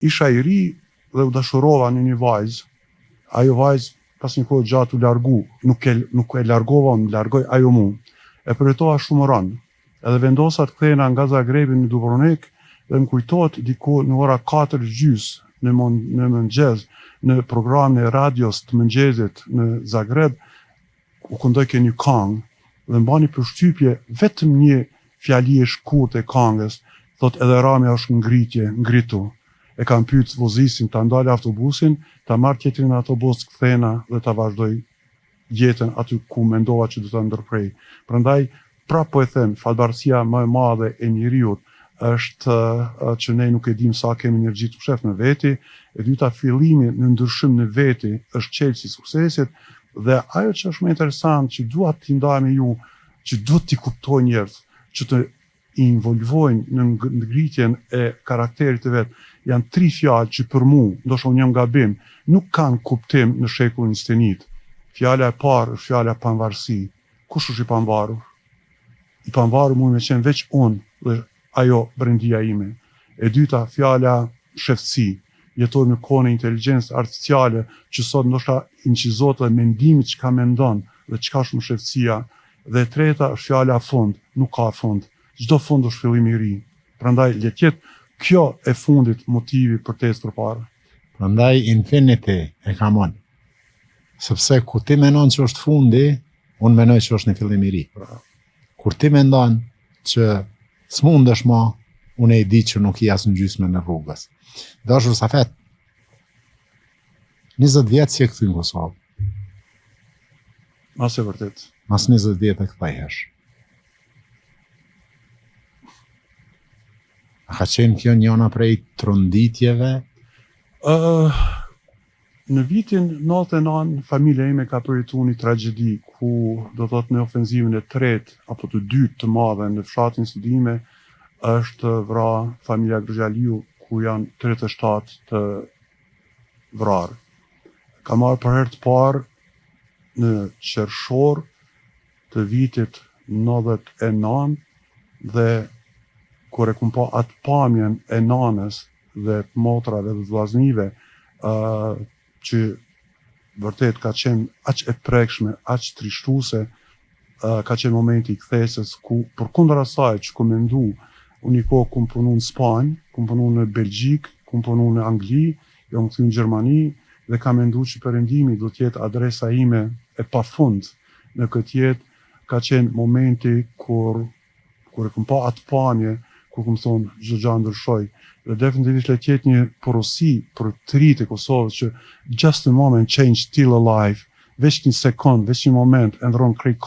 isha i ri dhe u dashurova në një vajzë. Ajo vajzë pas një kohë gjatë u largu, nuk e largova, më largoj ajo mu. E përjetova shumë rënë. Edhe vendosa të kthehena nga Zagrebi në Dubrovnik dhe më kujtohet diku në ora 4:30 në mëngjes në programin e radios të mëngjesit në Zagreb u këndoj ke një këngë dhe mbani përshtypje vetëm një fjali e shkurt e këngës, thot edhe Ramja është ngritu. E kam pyet vozisin ta ndalë autobusin, ta marr tjetrin autobus, kthena dhe ta vazhdoj jetën aty ku mendova që do ta ndërprej. Prandaj prapë po e them, falëndërsia më e madhe e njeriut është që ne nuk e dim sa kemi energji të fshehtë në veti, e dyta fillimi në ndryshim në veti është çelësi i suksesit dhe ajo që është më interesant që dua t'i ndaj me ju, që duhet t'i kuptojnë njerëz, që të involvojnë në ngritjen e karakterit të vet, janë 3 fjalë që për mua, ndoshta unë jam gabim, nuk kanë kuptim në shekullin 21. Fjala e parë është fjala pavarësi. Kush është i pavarur? I pavarur mund të qenë veç unë dhe ajo brendia ime. E dyta, fjala shëftësi. Jetojmë në kohën e inteligjencës artificiale që sot ndoshta incizohet dhe mendimi çka mendon dhe çka është shëftësia. Dhe e treta është fjala fund, nuk ka fund. Çdo fund është fillim i ri. Prandaj le të jetë kjo e fundit motivi për të ecur përpara. Prandaj infinity e kam unë. Sepse kur ti mendon që është fundi, unë mendoj që është një fillim i ri. Kur ti mendon që s'mundesh më, unë e di që nuk i as në gjysmën e rrugës. Dashur Safet, 20 vjetë si e këtu në Kosovë. Mas e vërtet. Mas 20 vjetë e këthejhesh. A ka qenë kjo njëna prej tronditjeve? Në vitin 99, familja ime ka përjetuar një tragjedi ku do të thotë në ofenzivën e tretë apo të dytë të madhe në fshatin Studime është vrarë familja Grxhaliu ku janë 37 të vrarë. Ka marrë për herë të parë në qershor të vitit 99 dhe kur e kum pa atë pamjen e nanës dhe motrave dhe vllaznive që vërtet ka qenë aq e prekshme, aq trishtuese, ka qenë momenti i kthesës ku përkundër asaj që ku mendu, unë një kohë kum punu në Spanjë, kum punu në Belgjik, kum punu në Angli, jam kthy në Gjermani dhe kam mendu që perëndimi do të jetë adresa ime e pafund në këtë jetë. Ka qenë momenti kur e kum pa atë pamje, kur kum thonë çdo gjë ndryshoi. Dhe definitivisht le të jetë një porosi për të rit e Kosovës që just a moment change still alive, veç një sekond, veç një moment e ndron krejt